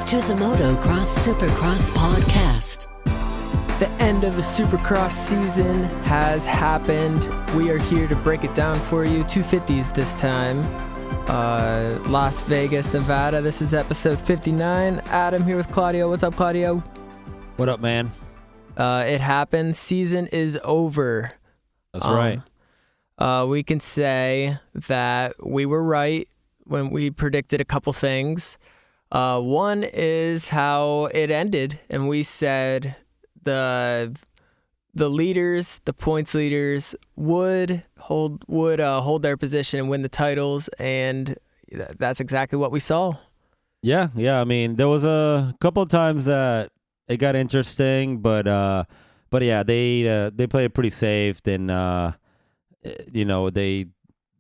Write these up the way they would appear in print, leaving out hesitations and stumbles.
to the Motocross Supercross podcast. The end of the Supercross season has happened. We are here to break it down for you. 250s this time. Las Vegas, Nevada. This is episode 59. Adam here with Claudio. What's up, Claudio? What up, man? It happened. Season is over. That's right. We can say that we were right when we predicted a couple things. One is how it ended, and we said the leaders, the points leaders, would hold their position and win the titles, and that's exactly what we saw. Yeah. I mean, there was a couple of times that it got interesting, but yeah, they played pretty safe. Then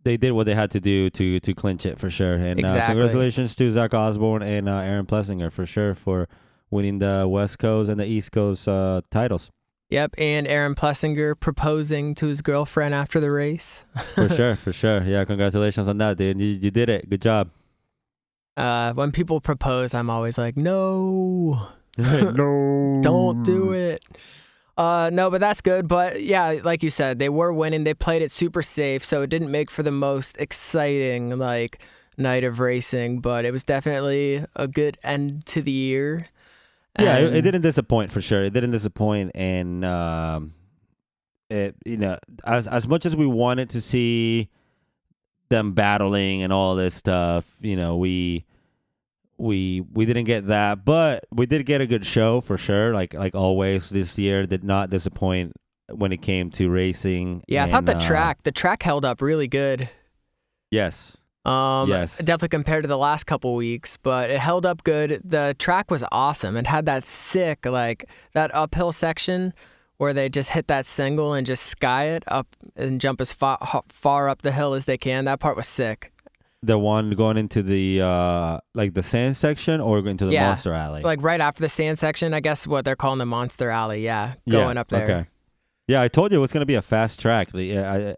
they did what they had to do to clinch it for sure. And Exactly. Congratulations to Zach Osborne and Aaron Plessinger for sure for winning the West Coast and the East Coast titles. Yep, and Aaron Plessinger proposing to his girlfriend after the race. For sure. Yeah, congratulations on that, dude. You did it. Good job. When people propose, I'm always like, no. No. Don't do it. No, but that's good. But yeah, like you said, they were winning. They played it super safe, so it didn't make for the most exciting night of racing. But it was definitely a good end to the year. Yeah, it didn't disappoint for sure. It didn't disappoint, and as much as we wanted to see them battling and all this stuff, we didn't get that, but we did get a good show for sure. Like always, this year did not disappoint when it came to racing. Yeah, I thought the track held up really good. Yes. Yes. Definitely compared to the last couple weeks, but it held up good. The track was awesome. It had that sick, that uphill section where they just hit that single and just sky it up and jump as far up the hill as they can. That part was sick. The one going into the the sand section or into the Monster Alley? Like right after the sand section, I guess what they're calling the Monster Alley. Yeah, going up there. Okay. Yeah, I told you it was going to be a fast track. I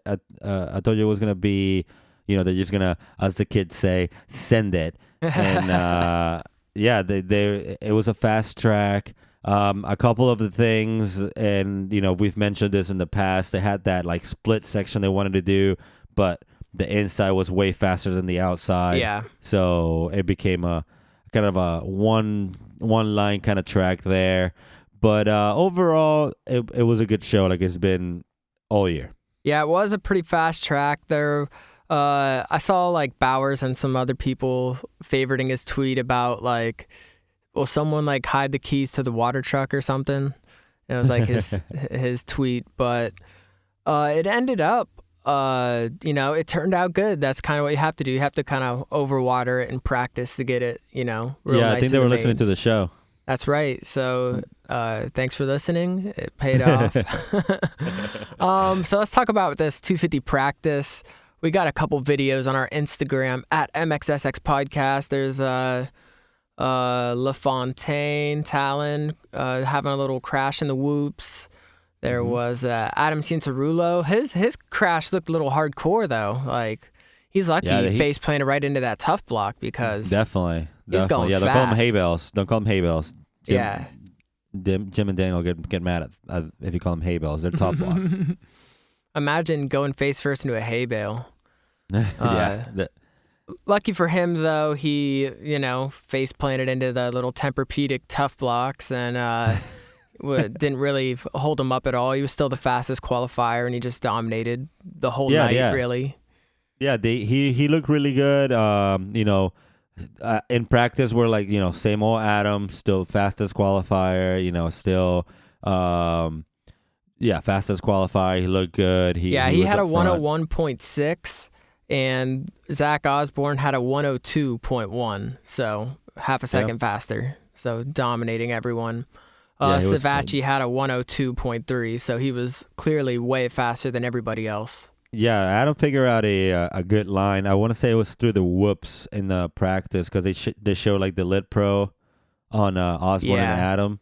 told you it was going to be, they're just going to, as the kids say, send it. And it was a fast track. A couple of the things, and we've mentioned this in the past, they had that split section they wanted to do, but the inside was way faster than the outside. Yeah. So it became a kind of a one line kind of track there. But overall, it was a good show like it's been all year. Yeah, it was a pretty fast track there. I saw Bowers and some other people favoriting his tweet about will someone hide the keys to the water truck or something? It was his tweet, but it ended up it turned out good. That's kind of what you have to do. You have to kind of overwater it in practice to get it, real nice. I think they were listening to the show. That's right. So thanks for listening. It paid off. So let's talk about this 250 practice. We got a couple videos on our Instagram at MXSX Podcast. There's LaFontaine, Talon having a little crash in the whoops. There was Adam Cianciarulo. His crash looked a little hardcore, though. He's lucky he face planted right into that tough block because definitely. He's going fast. Don't call him hay bales. Don't call him hay bales. Jim and Daniel get mad at if you call them hay bales. They're top blocks. Imagine going face first into a hay bale. Lucky for him, though, he face planted into the little Tempur-Pedic tough blocks and. Didn't really hold him up at all. He was still the fastest qualifier, and he just dominated the whole night, really. Yeah, he looked really good. In practice, we're same old Adam, still fastest qualifier, still, fastest qualifier. He looked good. He had a 101.6, and Zach Osborne had a 102.1, so half a second faster, so dominating everyone. Savacci had a 102.3, so he was clearly way faster than everybody else. Yeah, Adam figured out a good line. I want to say it was through the whoops in the practice because they showed the Lit Pro on Osborne and Adam,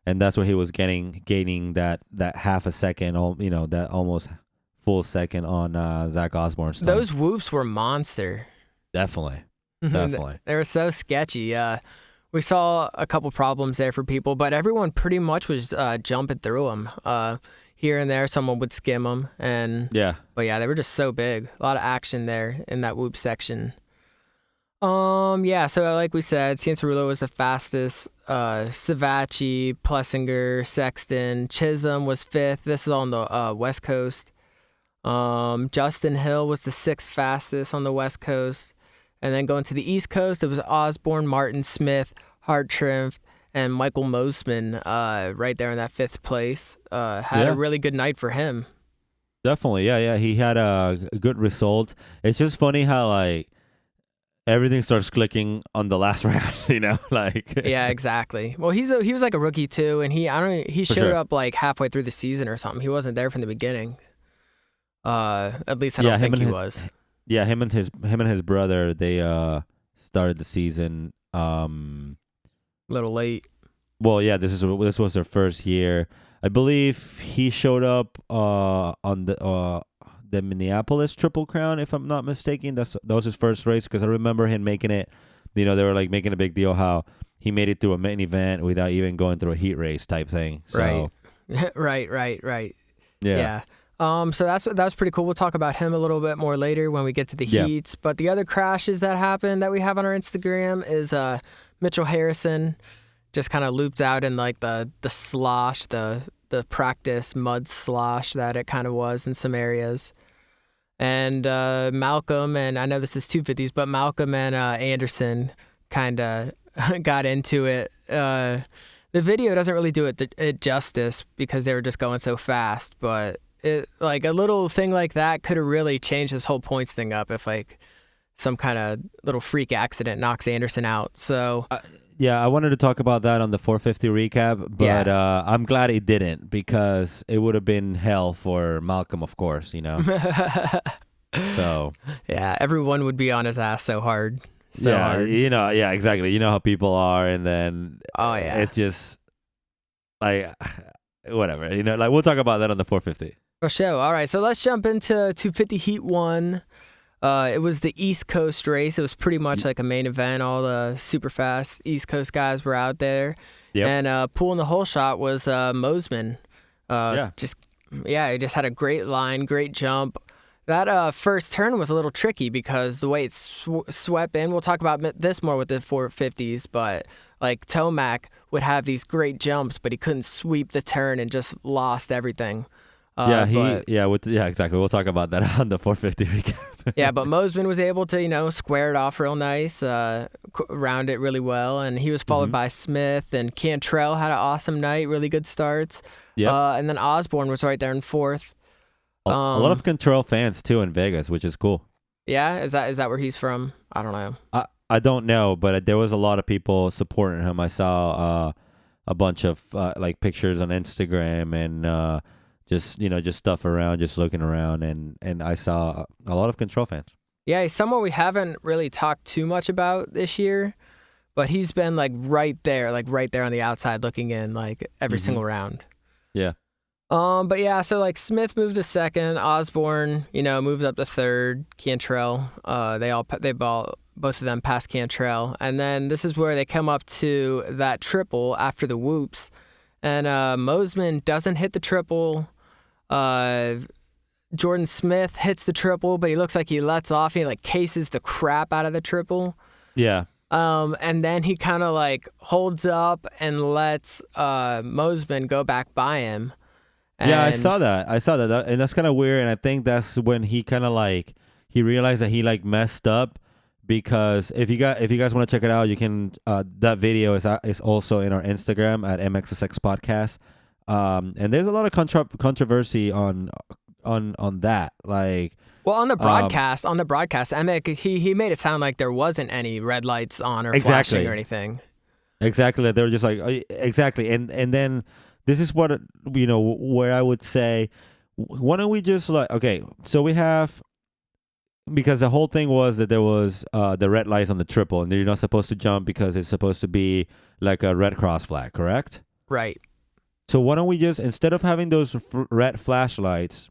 and that's where he was gaining that half a second, that almost full second on Zach Osborne's stuff. Those whoops were monster. Definitely. They were so sketchy. we saw a couple problems there for people, but everyone pretty much was jumping through them. Here and there, someone would skim them, but yeah, they were just so big. A lot of action there in that whoop section. Yeah, so like we said, Cianciarulo was the fastest. Savacci, Plessinger, Sexton, Chisholm was fifth. This is on the West Coast. Justin Hill was the sixth fastest on the West Coast. And then going to the East Coast, it was Osborne, Martin, Smith, Hartranft, and Michael Mosman right there in that fifth place. Had a really good night for him. Definitely, yeah. He had a good result. It's just funny how, like, everything starts clicking on the last round, like. Yeah, exactly. Well, he was like a rookie too, and he showed up like halfway through the season or something. He wasn't there from the beginning. At least I don't think he was. Yeah, him and his brother, they started the season a little late. Well, yeah, this was their first year. I believe he showed up on the Minneapolis Triple Crown, if I'm not mistaken. That was his first race, because I remember him making it. They were like making a big deal how he made it through a main event without even going through a heat race type thing. So. Right. Yeah. So that was pretty cool. We'll talk about him a little bit more later when we get to the heats. But the other crashes that happened that we have on our Instagram is Mitchell Harrison just kind of looped out in like the slosh, the practice mud slosh that it kind of was in some areas. And Malcolm, and I know this is 250s, but Malcolm and Anderson kind of got into it. The video doesn't really do it justice because they were just going so fast, but like a little thing like that could have really changed this whole points thing up if like some kind of little freak accident knocks Anderson out. So I wanted to talk about that on the 450 recap, but I'm glad it didn't, because it would have been hell for Malcolm, of course, So yeah, everyone would be on his ass so hard. Hard. Exactly. You know how people are, and then it's just like whatever. Like we'll talk about that on the 450. For sure. All right, so let's jump into 250 Heat 1. It was the East Coast race. It was pretty much like a main event. All the super fast East Coast guys were out there. Yep. And pulling the whole shot was Mosman. He just had a great line, great jump. That first turn was a little tricky because the way it swept in. We'll talk about this more with the 450s, but like Tomac would have these great jumps, but he couldn't sweep the turn and just lost everything. Exactly. We'll talk about that on the 450 recap. Yeah, but Mosman was able to, square it off real nice, round it really well, and he was followed by Smith, and Cantrell had an awesome night, really good starts. Yeah. And then Osborne was right there in fourth. A lot of Cantrell fans too in Vegas, which is cool. Yeah, is that where he's from? I don't know. I don't know, but there was a lot of people supporting him. I saw a bunch of like pictures on Instagram and just stuff around, just looking around, and I saw a lot of Control fans. Yeah, he's someone we haven't really talked too much about this year, but he's been like right there on the outside looking in like every single round. Yeah. But yeah, so like Smith moved to second, Osborne, moved up to third, Cantrell, both of them passed Cantrell, and then this is where they come up to that triple after the whoops, and Mosman doesn't hit the triple. Jordan Smith hits the triple, but he looks like he lets off. He like cases the crap out of the triple. Yeah. And then he kind of like holds up and lets Mosman go back by him. Yeah, I saw that, and that's kind of weird. And I think that's when he kind of like he realized that he like messed up, because if you guys want to check it out, you can. That video is also in our Instagram at MXSX Podcast. And there's a lot of controversy on that. Like, well, on the broadcast, Emick, he made it sound like there wasn't any red lights on or exactly. flashing or anything. Exactly, they were just like exactly, and then. This is what, where I would say, why don't we just so we have, because the whole thing was that there was the red lights on the triple, and you're not supposed to jump because it's supposed to be like a red cross flag, correct? Right. So why don't we just, instead of having those red flashlights,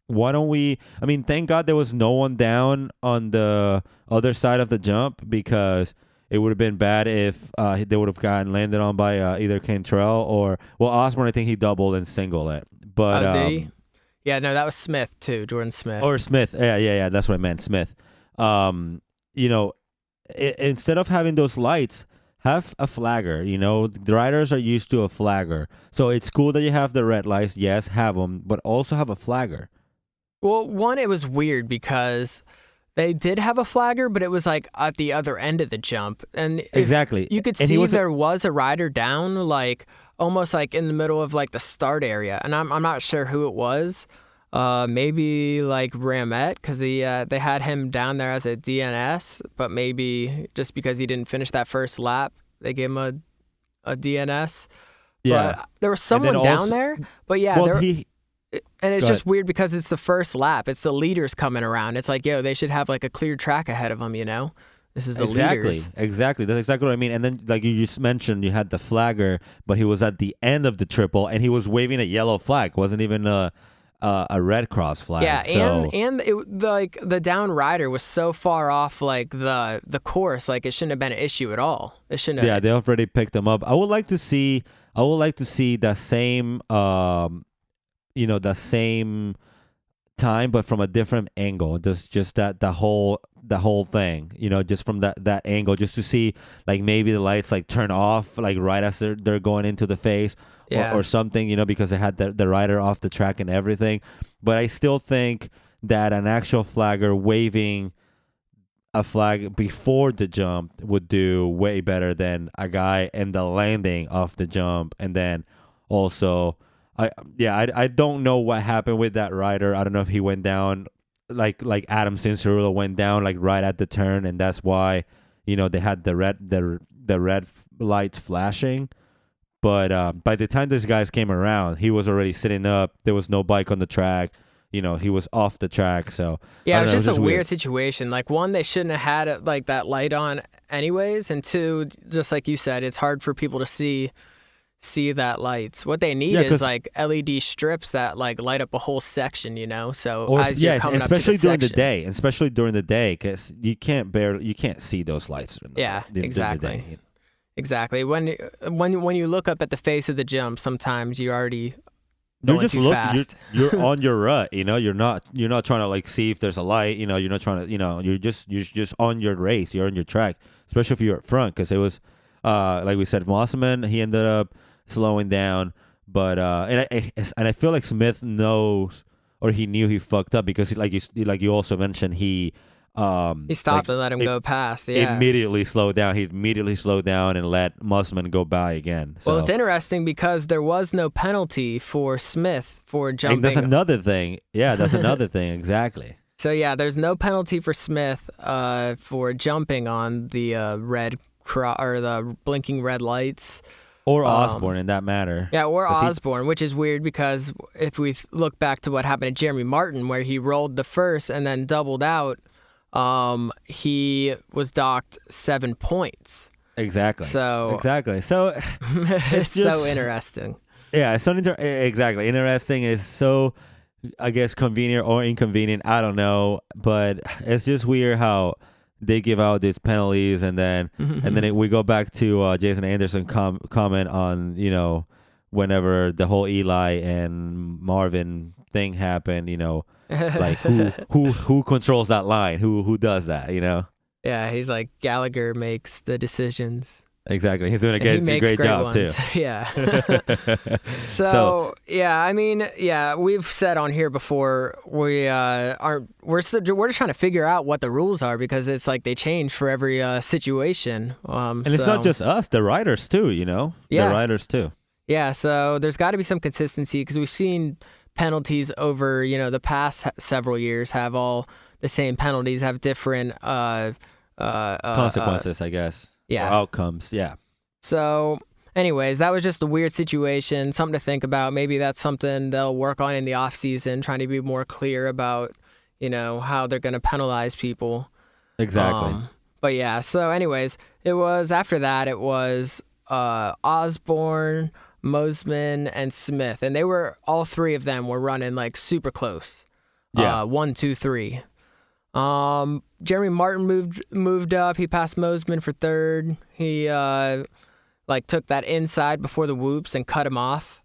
thank God there was no one down on the other side of the jump, because it would have been bad if they would have gotten landed on by either Cantrell or Osborne. I think he doubled and singled it, but did he? Yeah, no, that was Smith too, Jordan Smith. or Smith. Yeah. That's what I meant, Smith. You know, instead of having those lights, have a flagger. You know, the riders are used to a flagger, so it's cool that you have the red lights. Yes, have them, but also have a flagger. Well, one, it was weird because they did have a flagger, but it was like at the other end of the jump. And Exactly. you could And see there was a rider down, like almost like in the middle of like the start area. And I'm not sure who it was. Maybe like Ramette, because they had him down there as a DNS, but maybe just because he didn't finish that first lap, they gave him a DNS. Yeah. But there was someone down there. But yeah, Well, and it's just weird because it's the first lap. It's the leaders coming around. It's like, yo, they should have like a clear track ahead of them, you know? This is the leaders. Exactly. That's exactly what I mean. And then, like you just mentioned, you had the flagger, but he was at the end of the triple, and he was waving a yellow flag. It wasn't even a red cross flag. Yeah, so. and the down rider was so far off like the course, like it shouldn't have been an issue at all. It shouldn't have. Yeah, they already picked him up. I would like to see the same the same time, but from a different angle. Just that the whole thing, just from that angle, just to see like maybe the lights like turn off like right as they're going into the face, or something, because they had the rider off the track and everything. But I still think that an actual flagger waving a flag before the jump would do way better than a guy in the landing off the jump. And then also, I don't know what happened with that rider. I don't know if he went down like Adam Cincerulo went down like right at the turn, and that's why they had the red lights flashing. But by the time these guys came around, he was already sitting up. There was no bike on the track. He was off the track. So yeah, it was just a weird situation. Like, one, they shouldn't have had like that light on anyways, and two, just like you said, it's hard for people to see that lights. What they need is like LED strips that like light up a whole section, So as you're coming up to especially the during the day, because you can't see those lights. Exactly. Exactly. When you look up at the face of the jump, sometimes you already fast. You're on your rut. You're not trying to like see if there's a light. You're not trying to. You're just on your race. You're on your track, especially if you're up front, because it was like we said, Mosman, he ended up slowing down, but and I feel like Smith knows, or he knew he fucked up, because like you also mentioned, he stopped and let him go past. Yeah. Immediately slowed down. He immediately slowed down and let Musman go by again. So. Well, it's interesting because there was no penalty for Smith for jumping. And that's another thing. Yeah, that's another thing. Exactly. So yeah, there's no penalty for Smith for jumping on the or the blinking red lights. Or Osborne, in that matter. Yeah, or Osborne, which is weird because if we look back to what happened to Jeremy Martin, where he rolled the first and then doubled out, he was docked 7 points. Exactly. So it's just so interesting. Yeah, it's so exactly interesting. It's so, I guess, convenient or inconvenient. I don't know, but it's just weird how they give out these penalties, and then we go back to Jason Anderson comment on whenever the whole Eli and Marvin thing happened, like who controls that line, who does that, Yeah, he's like, Gallagher makes the decisions. Exactly. He's doing a great job too. Yeah. So yeah, I mean, yeah, we've said on here before, we're just trying to figure out what the rules are, because it's like they change for every situation. And it's not just us, the riders too, Yeah. The riders too. Yeah, so there's got to be some consistency, because we've seen penalties over, the past several years have all the same penalties, have different consequences, I guess. Yeah. Or outcomes, yeah. So, anyways, that was just a weird situation, something to think about. Maybe that's something they'll work on in the off season, trying to be more clear about, how they're going to penalize people. Exactly. But yeah, so anyways, it was Osborne, Mosman, and Smith, and all three of them were running like super close. Yeah. 1, 2, 3. Jeremy Martin moved up. He passed Mosman for third. He took that inside before the whoops and cut him off.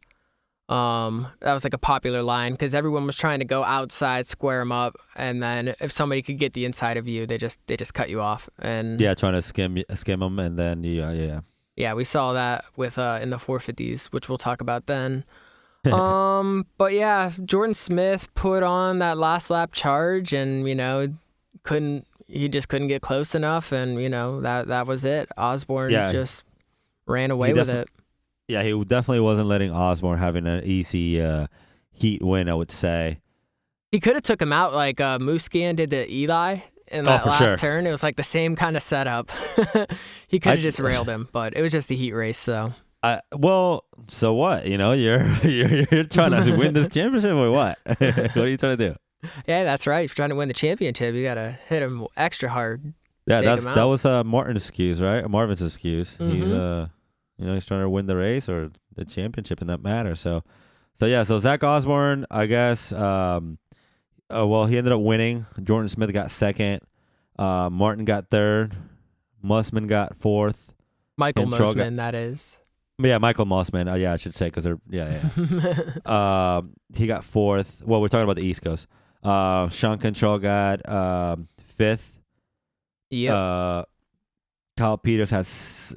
That was like a popular line because everyone was trying to go outside, square him up, and then if somebody could get the inside of you, they just cut you off. And trying to skim them, and then yeah, we saw that with in the 450s, which we'll talk about then. But yeah, Jordan Smith put on that last lap charge, and he just couldn't get close enough, and that was it. Osborne just ran away with it. Yeah, he definitely wasn't letting Osborne having an easy heat win, I would say. He could have took him out like Musquin did to Eli in that last turn. It was like the same kind of setup. He could have just railed him, but it was just a heat race, so. Well, so what? You're trying to win this championship or what? What are you trying to do? Yeah, that's right. If you're trying to win the championship, you gotta hit him extra hard. Yeah, that was Martin's excuse, right? Marvin's excuse. Mm-hmm. He's trying to win the race or the championship in that matter. So Zach Osborne, I guess. He ended up winning. Jordan Smith got second. Martin got third. Mussman got fourth. Michael Mussman, that is. Yeah, Michael Mossman. I should say because he got fourth. Well, we're talking about the East Coast. Sean Control got fifth. Yeah. Kyle Peters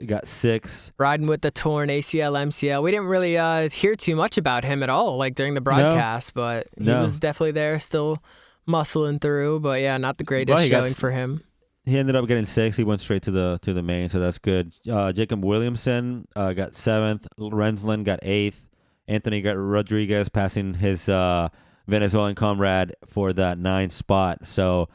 got sixth. Riding with the torn ACL, MCL. We didn't really hear too much about him at all, like during the broadcast, but he was definitely there, still muscling through. But yeah, not the greatest showing for him. He ended up getting sixth. He went straight to the main, so that's good. Jacob Williamson got seventh. Rensland got eighth. Anthony Rodriguez passing his Venezuelan comrade for that ninth spot. So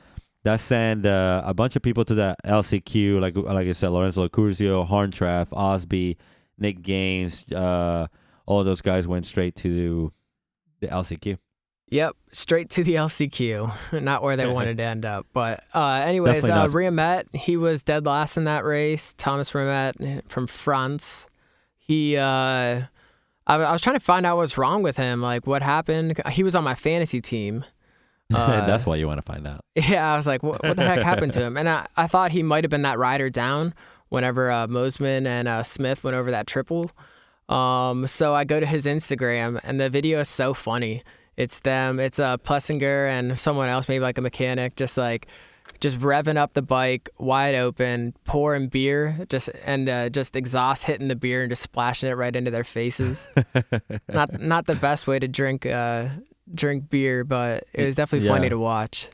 that sent a bunch of people to the LCQ, like I said, Lorenzo Locurcio, Harntraff, Osby, Nick Gaines. All those guys went straight to the LCQ. Yep, straight to the LCQ. Not where they wanted to end up. But anyways, Riamet, he was dead last in that race. Thomas Riamet from France. I was trying to find out what's wrong with him, like what happened. He was on my fantasy team. That's why you want to find out. Yeah, I was like, what the heck happened to him? And I thought he might have been that rider down whenever Mosman and Smith went over that triple. So I go to his Instagram, and the video is so funny. It's them. It's Plessinger and someone else, maybe like a mechanic, just revving up the bike wide open, pouring beer, just exhaust hitting the beer and just splashing it right into their faces. Not the best way to drink beer, but it was definitely funny to watch.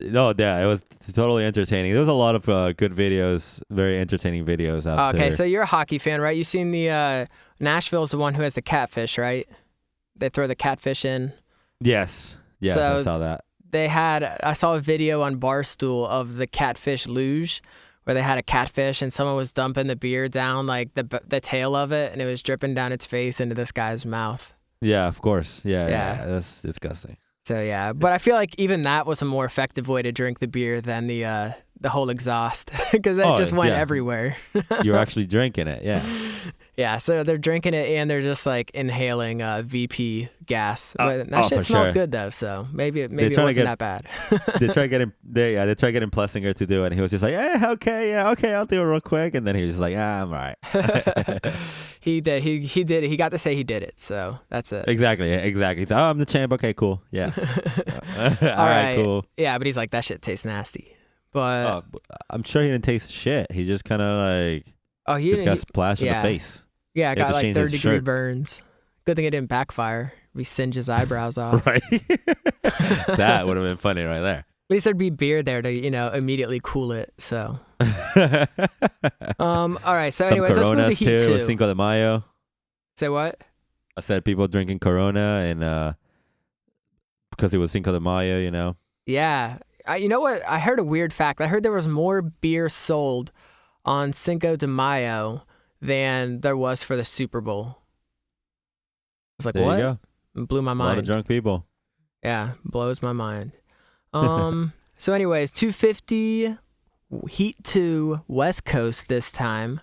No, yeah, it was totally entertaining. There was a lot of good videos, very entertaining videos out there. Okay, so you're a hockey fan, right? You've seen the Nashville's the one who has the catfish, right? They throw the catfish in. Yes, so I saw that. I saw a video on Barstool of the catfish luge where they had a catfish and someone was dumping the beer down like the tail of it, and it was dripping down its face into this guy's mouth. Yeah, of course. Yeah, that's disgusting. So yeah, but I feel like even that was a more effective way to drink the beer than the whole exhaust because it just went everywhere. You're actually drinking it, yeah. Yeah, so they're drinking it and they're just like inhaling VP gas. But that shit smells good though, so maybe it wasn't that bad. They tried getting Plessinger to do it, and he was just like, okay, I'll do it real quick, and then he was just like, I'm all right. He did. He did it. He got to say he did it, so that's it. Exactly. He's I'm the champ. Okay, cool. Yeah. All right, cool. Yeah, but he's like, that shit tastes nasty. But I'm sure he didn't taste shit. He just kind of like just got splashed in the face. Yeah, got like 30-degree burns. Good thing it didn't backfire. We singed his eyebrows off. Right. That would have been funny right there. At least there'd be beer there to, immediately cool it. So. All right. So, anyways, let's move to Heat 2. With Cinco de Mayo. Say what? I said people drinking Corona and because it was Cinco de Mayo, Yeah. You know what? I heard a weird fact. I heard there was more beer sold on Cinco de Mayo than there was for the Super Bowl. I was like, there what? You go. It blew my mind. A lot of drunk people. Yeah, blows my mind. So anyways, 250 Heat 2 West Coast this time.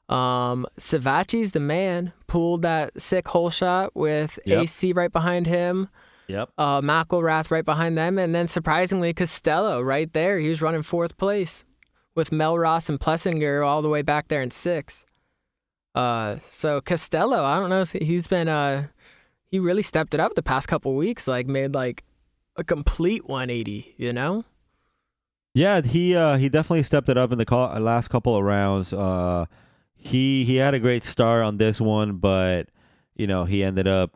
Savachi's the man. Pulled that sick hole shot with AC right behind him. Yep. McElrath right behind them, and then surprisingly Costello right there. He was running 4th place with Melross and Plessinger all the way back there in 6th. So Costello, I don't know, he's been he really stepped it up the past couple weeks, like made like a complete 180, you know? Yeah, he definitely stepped it up in the last couple of rounds. He had a great start on this one, but he ended up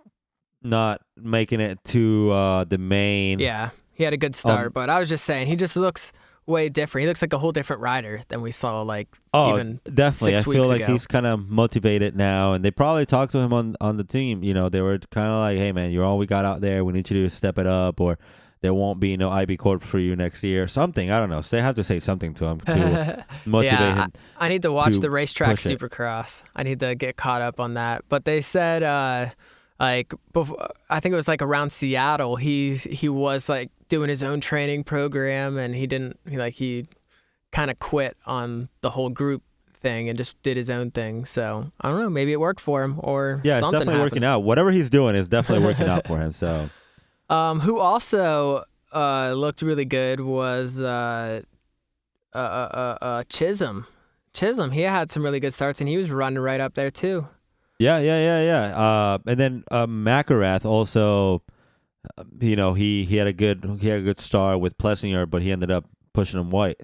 not making it to the main. Yeah, he had a good start, but I was just saying, he just looks way different. He looks like a whole different rider than we saw even definitely. 6 I feel weeks like ago. he's kind of motivated now, and they probably talked to him on the team. They were kind of like, "Hey man, you're all we got out there. We need you to step it up, or there won't be no IB Corp for you next year." Something, I don't know. So they have to say something to him to motivate him. I need to watch to the racetrack push it. Supercross. I need to get caught up on that. But they said before, I think it was like around Seattle, he was like doing his own training program, and he kind of quit on the whole group thing and just did his own thing. So I don't know, maybe it worked for him, or Yeah, it's something definitely happened. working out. Whatever he's doing is definitely working out for him. So Who also looked really good was Chisholm. Chisholm, he had some really good starts, and he was running right up there too. yeah. And then McElrath also, he had a good start with Plessinger, but he ended up pushing him wide.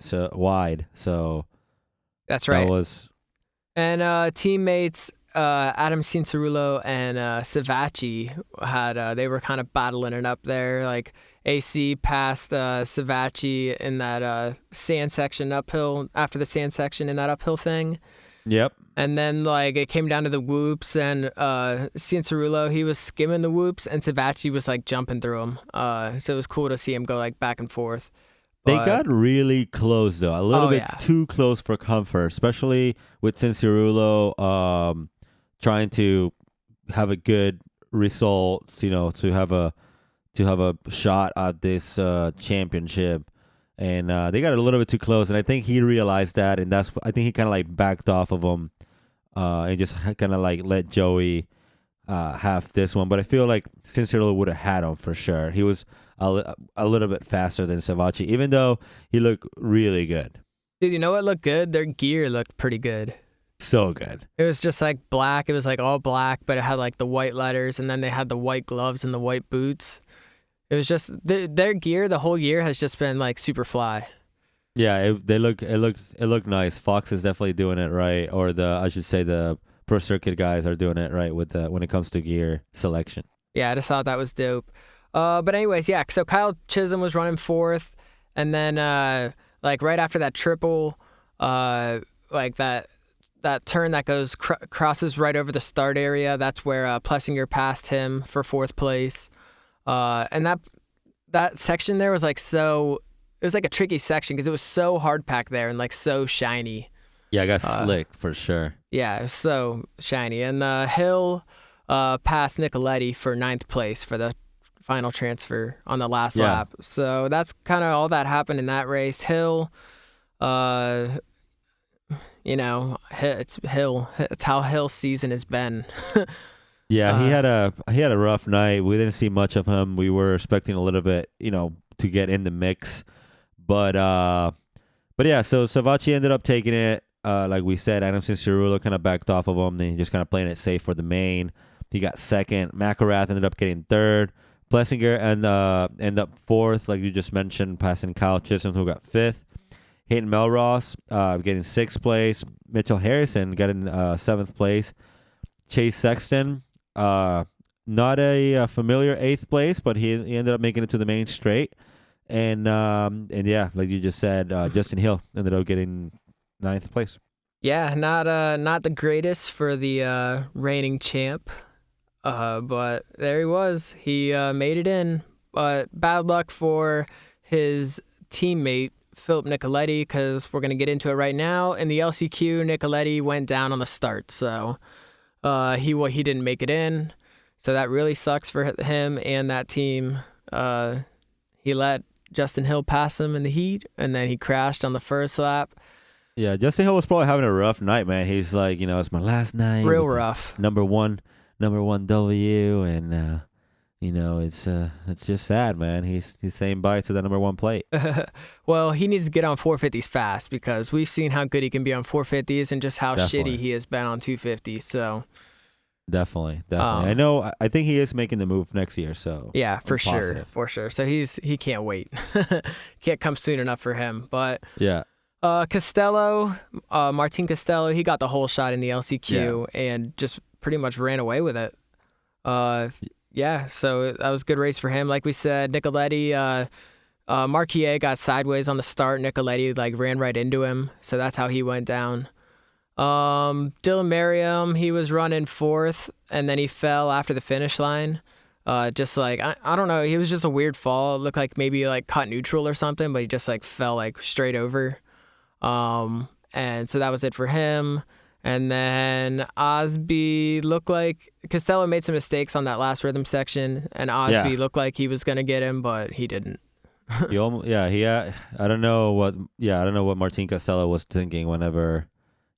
So That's right. that was And teammates Adam Cincerulo and Savacci they were kind of battling it up there. Like AC passed Savacci in that sand section uphill, after the sand section in that uphill thing. yep. And then like it came down to the whoops, and Cincerulo, he was skimming the whoops, and Savacci was like jumping through them. So it was cool to see him go like back and forth. They But- got really close though, a little bit too close for comfort, especially with Cincerulo trying to have a good result, to have a shot at this championship. And they got a little bit too close, and I think he realized that, and I think he kind of like backed off of him and just kind of like let Joey have this one. But I feel like Cincerulo would have had him for sure. He was a little bit faster than Savacci, even though he looked really good. Dude, you know what looked good? Their gear looked pretty good. So good. It was just like black. It was like all black, but it had like the white letters, and then they had the white gloves and the white boots. It was just their gear. The whole year has just been like super fly. Yeah, it looked nice. Fox is definitely doing it right, or I should say the Pro Circuit guys are doing it right with when it comes to gear selection. Yeah, I just thought that was dope. But anyways, yeah. So Kyle Chisholm was running 4th, and then like right after that triple, like that turn that goes crosses right over the start area. That's where Plessinger passed him for 4th place. And that section there was like it was like a tricky section because it was so hard packed there and like so shiny. Yeah, I got slick for sure. Yeah, it was so shiny. And Hill passed Nicoletti for 9th place for the final transfer on the last lap. So that's kind of all that happened in that race. Hill, it's Hill. It's how Hill's season has been. Yeah, he had a rough night. We didn't see much of him. We were expecting a little bit, to get in the mix, but yeah. So Savacci ended up taking it. Like we said, Adam Cincerulo kind of backed off of him. Then he just kind of playing it safe for the main. He got 2nd. McElrath ended up getting 3rd. Plessinger ended up 4th, like you just mentioned, passing Kyle Chisholm, who got 5th. Hayden Melross getting 6th place. Mitchell Harrison getting 7th place. Chase Sexton, not a familiar 8th place, but he ended up making it to the main straight. And yeah, like you just said, Justin Hill ended up getting 9th place. Yeah, not the greatest for the reigning champ, but there he was. He made it in, but bad luck for his teammate Philip Nicoletti, because we're gonna get into it right now. In the LCQ, Nicoletti went down on the start, so he didn't make it in. So that really sucks for him and that team. He let Justin Hill pass him in the heat, and then he crashed on the first lap. Yeah, Justin Hill was probably having a rough night, man. He's like, it's my last night. Real rough. Number one W, and it's just sad, man. He's saying bye to the number one plate. Well, he needs to get on 450s fast because we've seen how good he can be on 450s and just how Definitely. shitty he has been on 250s. So Definitely. I think he is making the move next year. So yeah, I'm for positive. sure. So he can't wait. Can't come soon enough for him. But Yeah. Costello, Martin Costello, he got the whole shot in the LCQ and just pretty much ran away with it. Yeah, so that was a good race for him. Like we said, Nicoletti, Marquier got sideways on the start. Nicoletti ran right into him, so that's how he went down. Dylan Merriam, he was running fourth, and then he fell after the finish line. I don't know, he was just a weird fall. It looked like maybe caught neutral or something, but he just fell straight over. And so that was it for him. And then Osby looked like Costello made some mistakes on that last rhythm section, and Osby looked like he was gonna get him, but he didn't. I don't know what Martin Costello was thinking whenever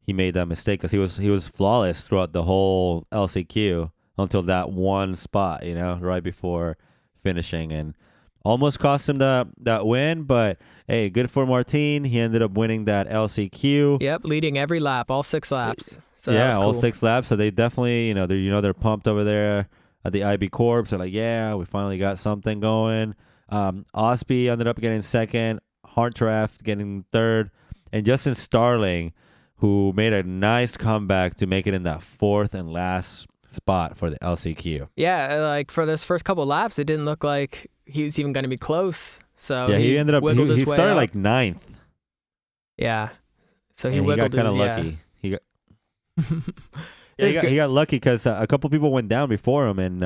he made that mistake, because he was flawless throughout the whole LCQ until that one spot, right before finishing, and almost cost him that win. But hey, good for Martin. He ended up winning that LCQ. Yep, leading every lap, all 6 laps. So that was all cool. 6 laps. So they definitely, they're pumped over there at the IB Corps. They're like, yeah, we finally got something going. Osby ended up getting second. Hartraft getting third, and Justin Starling, who made a nice comeback to make it in that 4th and last spot for the LCQ. Yeah, for those first couple laps, it didn't look like he was even going to be close. So yeah, he ended up he started up. 9th. Yeah, so he got kind of lucky. He got he got lucky because a couple people went down before him, and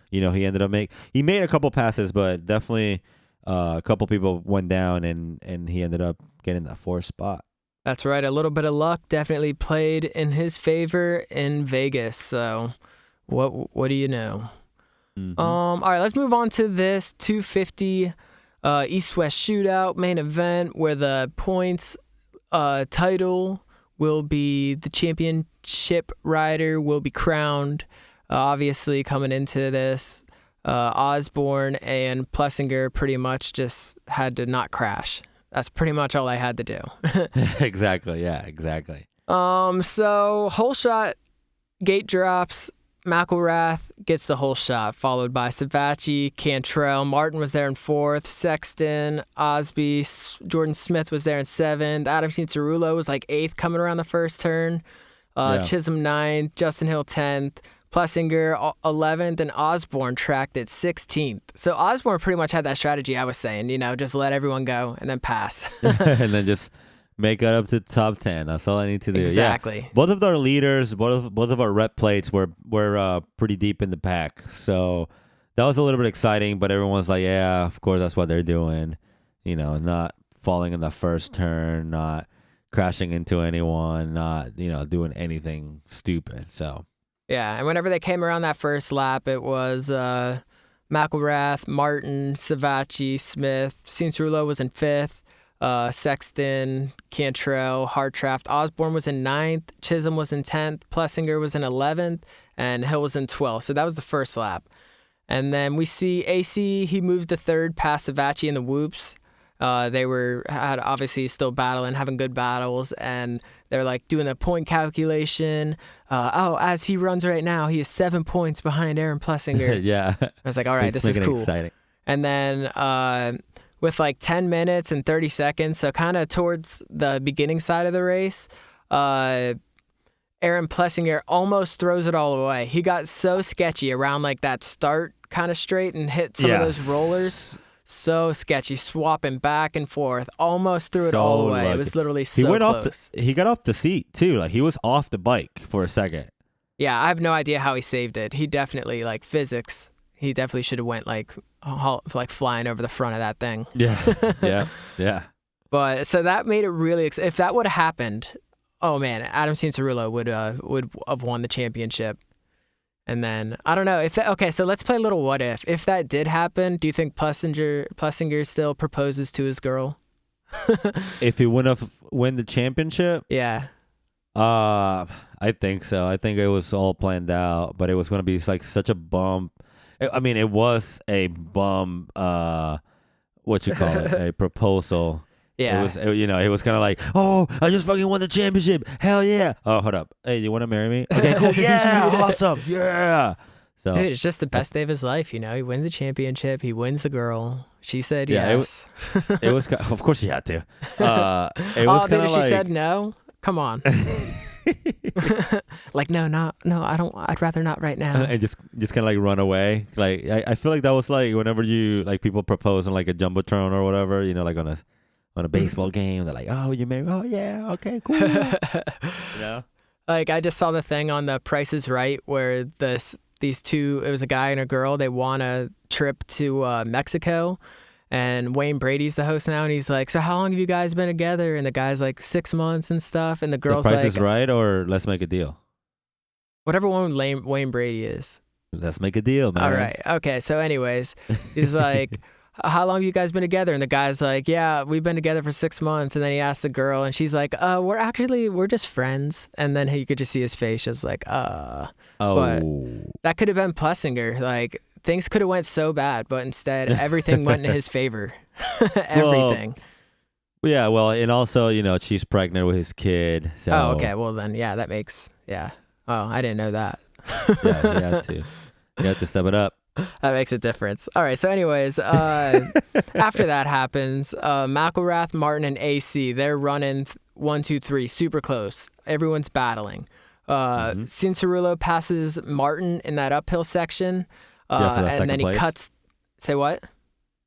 he ended up he made a couple passes, but definitely a couple people went down, and he ended up getting that 4th spot. That's right. A little bit of luck definitely played in his favor in Vegas. So, what do you know? Mm-hmm. All right, let's move on to this 250 East-West shootout main event, where the points title will be the championship rider will be crowned. Obviously, coming into this, Osborne and Plessinger pretty much just had to not crash. That's pretty much all I had to do. Exactly. Yeah, exactly. So whole shot, gate drops. McElrath gets the whole shot, followed by Savacci, Cantrell. Martin was there in 4th. Sexton, Osby, Jordan Smith was there in 7th. Adam Cincerulo was 8th coming around the first turn. Chisholm 9th. Justin Hill 10th. Plessinger 11th, and Osborne tracked at 16th. So Osborne pretty much had that strategy I was saying, just let everyone go and then pass. And then just make it up to the top 10. That's all I need to do. Exactly. Yeah. Both of our leaders, both of our rep plates were pretty deep in the pack. So that was a little bit exciting, but everyone's like, yeah, of course that's what they're doing. Not falling in the first turn, not crashing into anyone, not, doing anything stupid. So yeah, and whenever they came around that first lap, it was McElrath, Martin, Savacci, Smith. Cincerulo was in 5th. Sexton, Cantrell, Hartraft. Osborne was in 9th. Chisholm was in 10th. Plessinger was in 11th. And Hill was in 12th. So that was the first lap. And then we see AC, he moved to 3rd past Savacci in the whoops. They had obviously still battling, having good battles, and they're doing a point calculation. As he runs right now, he is 7 points behind Aaron Plessinger. Yeah. I was like, all right, this is cool. Exciting. And then with 10 minutes and 30 seconds, so kind of towards the beginning side of the race, Aaron Plessinger almost throws it all away. He got so sketchy around that start kind of straight and hit some of those rollers. So sketchy, swapping back and forth, almost threw it all away. It was literally so close. He got off the seat too. He was off the bike for a second. Yeah, I have no idea how he saved it. He definitely physics. He definitely should have went flying over the front of that thing. Yeah, yeah. But so that made it really. If that would have happened, oh man, Adam Cincerulo would have won the championship. And then I don't know so let's play a little what if. If that did happen, do you think Plessinger still proposes to his girl? If he win the championship? Yeah. I think so. I think it was all planned out, but it was going to be such a bump. I mean, it was a bum. What you call it? A proposal. Yeah. It was kind of like, oh, I just fucking won the championship. Hell yeah. Oh, hold up. Hey, you want to marry me? Okay, cool. Yeah, awesome. Yeah. So, Dude, it's just the best day of his life, you know. He wins the championship. He wins the girl. She said yes. It was. Of course, you had to. It was Oh, kind dude, of if she like. said no, come on. Like, no, I don't. I'd rather not right now. And just kind of like run away. Like I feel like that was like whenever you like people propose on like a jumbotron or whatever, like on a baseball game. They're like, oh, you married? Oh yeah, okay, cool. Like I just saw the thing on The Price is Right where these two, it was a guy and a girl. They won a trip to Mexico, and Wayne Brady's the host now, and he's like, so how long have you guys been together? And the guy's like 6 months and stuff, and the girl's The Price like, is Right or Let's Make a Deal. Whatever one Wayne Brady is. Let's make a deal, man. All right. Okay. So, anyways, he's like, how long have you guys been together? And the guy's like, yeah, we've been together for 6 months. And then he asked the girl, and she's like, we're just friends. And then you could just see his face, just like, Oh. But that could have been Plessinger. Like, things could have went so bad, but instead, everything went in his favor. Everything. Well, yeah. Well, and also, she's pregnant with his kid. So. Oh, okay. Well, then, yeah, that makes, yeah. Oh, I didn't know that. Yeah, you had to. You have to step it up. That makes a difference. All right. So, anyways, after that happens, McElrath, Martin, and AC, they're running 1, 2, 3, super close. Everyone's battling. Cincerillo passes Martin in that uphill section. For that and then he place. cuts. Say what?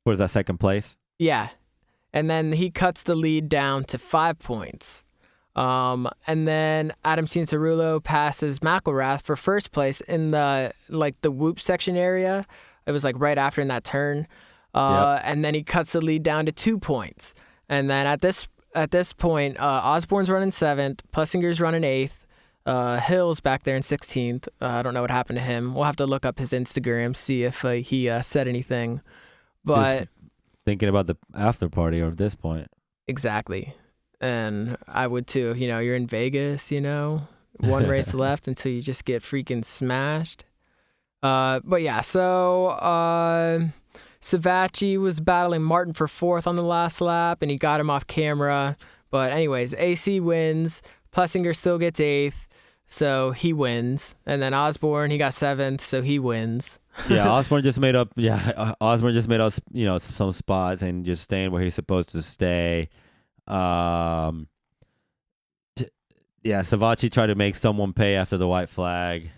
What is that, second place? Yeah. And then he cuts the lead down to 5 points. And then Adam Cincerillo passes McElrath for first place in the whoop section area. It was like right after in that turn. And then he cuts the lead down to 2 points. And then at this point, Osborne's running 7th, Plessinger's running 8th, Hill's back there in 16th. I don't know what happened to him. We'll have to look up his Instagram, see if he said anything. But just thinking about the after party or at this point. Exactly. And I would too. You're in Vegas, one race left until you just get freaking smashed. But yeah, so Savacci was battling Martin for 4th on the last lap, and he got him off camera. But anyways, AC wins. Plessinger still gets 8th, so he wins. And then Osborne, he got 7th, so he wins. Yeah, Osborne just made up. Yeah, Osborne just made us, some spots and just staying where he's supposed to stay. Savacci tried to make someone pay after the white flag.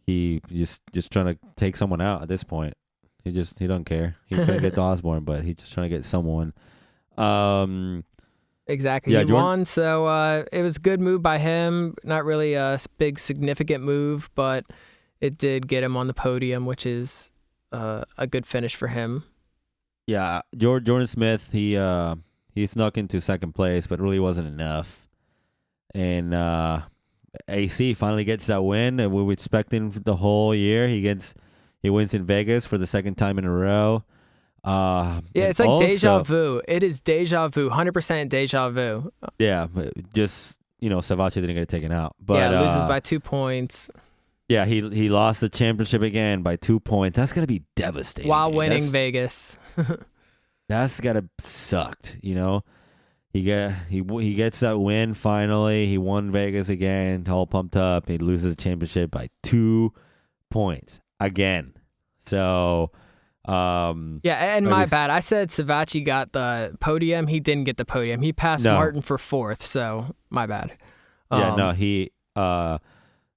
He just trying to take someone out at this point. He don't care. He couldn't get to Osborne, but he's just trying to get someone. Exactly. Yeah, he won, so it was a good move by him. Not really a big significant move, but it did get him on the podium, which is a good finish for him. Yeah, Jordan Smith, he snuck into second place, but really wasn't enough. And AC finally gets that win that we were expecting the whole year. He wins in Vegas for the second time in a row. It's like deja vu. It is deja vu, 100% deja vu. Yeah, just Savacci didn't get taken out, but loses by 2 points. Yeah, he lost the championship again by 2 points. That's gonna be devastating. While winning Vegas. That's gotta sucked. He gets that win finally. He won Vegas again, all pumped up. He loses the championship by 2 points again. So, and my bad. I said Savacci got the podium. He didn't get the podium. He passed Martin for 4th. So my bad. He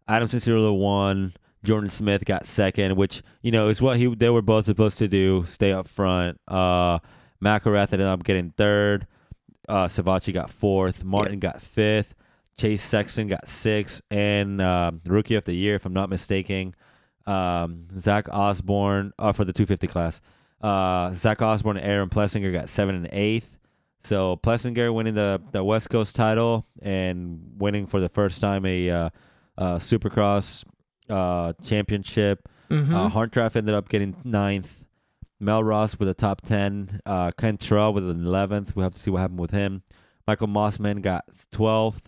Adam Cincerillo won. Jordan Smith got 2nd, which is what they were both supposed to do. Stay up front. McElrath ended up getting 3rd. Savacci got 4th. Martin got 5th. Chase Sexton got 6th. And Rookie of the Year, if I'm not mistaken, Zach Osborne for the 250 class. Zach Osborne and Aaron Plessinger got 7th and 8th. So Plessinger winning the West Coast title and winning for the first time a Supercross championship. Hartraff ended up getting 9th. Mel Ross with a top 10. Ken Terrell with an 11th. We'll have to see what happened with him. Michael Mossman got 12th.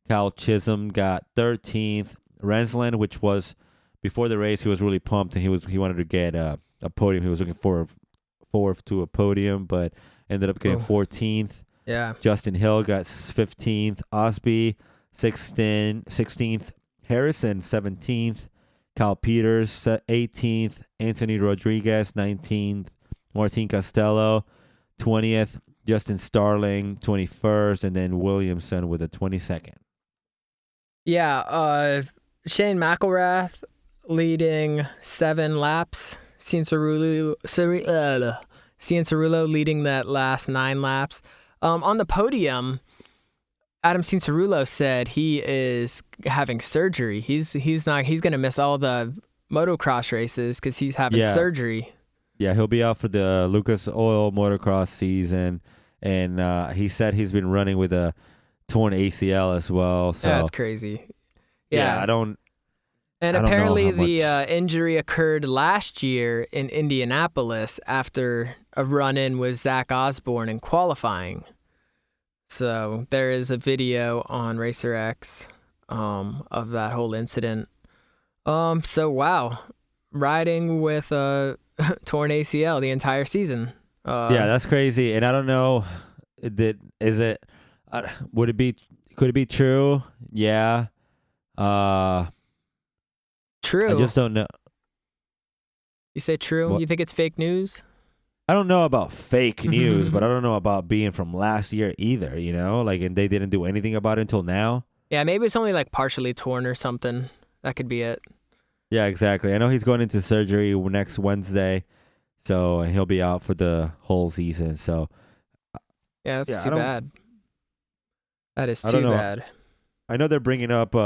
Cal Chisholm got 13th. Rensland, which was before the race, he was really pumped and he wanted to get a podium. He was looking forward to a podium, but ended up getting 14th. Yeah. Justin Hill got 15th. Osby 16th. Harrison 17th. Kyle Peters 18th. Anthony Rodriguez 19th. Martin Costello 20th. Justin Starling 21st, and then Williamson with a 22nd. Yeah, Shane McElrath leading 7 laps. Cianciarulo leading that last 9 laps. On the podium, Adam Cianciarulo said he is having surgery. He's going to miss all the motocross races because he's having surgery. Yeah, he'll be out for the Lucas Oil motocross season, and he said he's been running with a torn ACL as well. So that's crazy. Yeah, I don't. And I don't apparently know how the injury occurred last year in Indianapolis after a run-in with Zach Osborne in qualifying. So there is a video on Racer X of that whole incident. So wow, riding with a torn ACL the entire season. Yeah, that's crazy. And I don't know, could it be true? Yeah. True. I just don't know. You say true? What? You think it's fake news? I don't know about fake news, but I don't know about being from last year either, you know? Like, and they didn't do anything about it until now. Yeah, maybe it's only like partially torn or something. That could be it. Yeah, exactly. I know he's going into surgery next Wednesday, so he'll be out for the whole season. So yeah, that's too bad. That is too bad. I know they're bringing up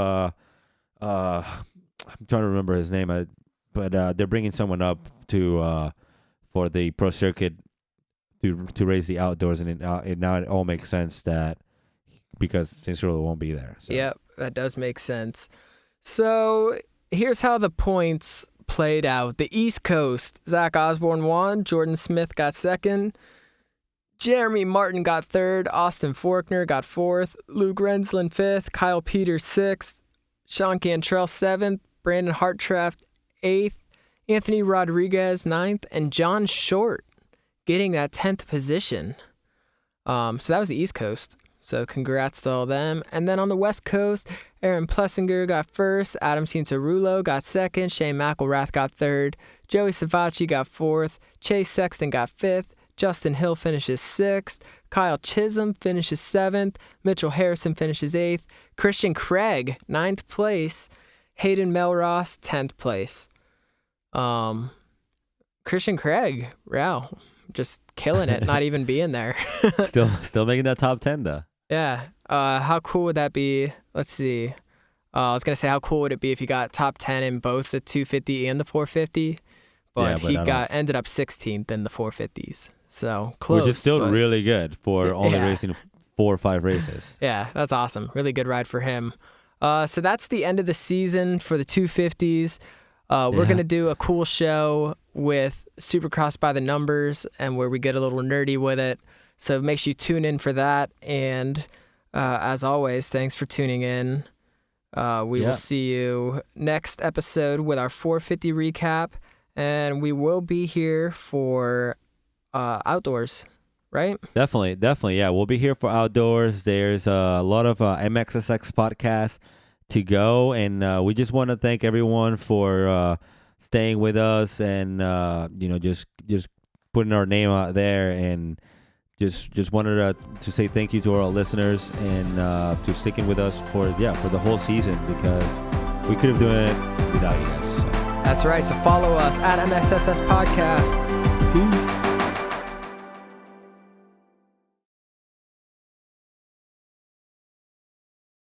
I'm trying to remember his name, but they're bringing someone up to for the pro circuit to raise the outdoors, and it all makes sense that because Cianciarulo won't be there. So. Yep, that does make sense. So here's how the points played out. The East Coast, Zach Osborne won, Jordan Smith got second, Jeremy Martin got third, Austin Faulkner got fourth, Luke Rensland fifth, Kyle Peters sixth, Sean Cantrell seventh, Brandon Hartranft eighth, Anthony Rodriguez ninth, and John Short getting that 10th position. So that was the East Coast. So congrats to all them. And then on the West Coast, Aaron Plessinger got first, Adam Cianciarulo got second, Shane McElrath got third, Joey Savacci got fourth, Chase Sexton got fifth, Justin Hill finishes sixth, Kyle Chisholm finishes seventh, Mitchell Harrison finishes eighth, Christian Craig, 9th place, Hayden Melross, 10th place. Christian Craig, wow, just killing it, not even being there. Still making that top 10 though. Yeah. How cool would that be? Let's see. I was gonna say, how cool would it be if he got top 10 in both the 250 and the 450? But he ended up 16th in the 450s. So close. Which is still really good for only racing 4 or 5 races. Yeah, that's awesome. Really good ride for him. So that's the end of the season for the 250s. We're going to do a cool show with Supercross by the numbers and where we get a little nerdy with it. So make sure you tune in for that. And as always, thanks for tuning in. We will see you next episode with our 450 recap. And we will be here for outdoors, right? Definitely. Yeah, we'll be here for outdoors. There's a lot of MXSX podcasts to go, and we just want to thank everyone for staying with us and just putting our name out there, and just wanted to say thank you to our listeners and to sticking with us for the whole season, because we could have done it without you guys. So. That's right. So follow us at MXSS Podcast. Peace.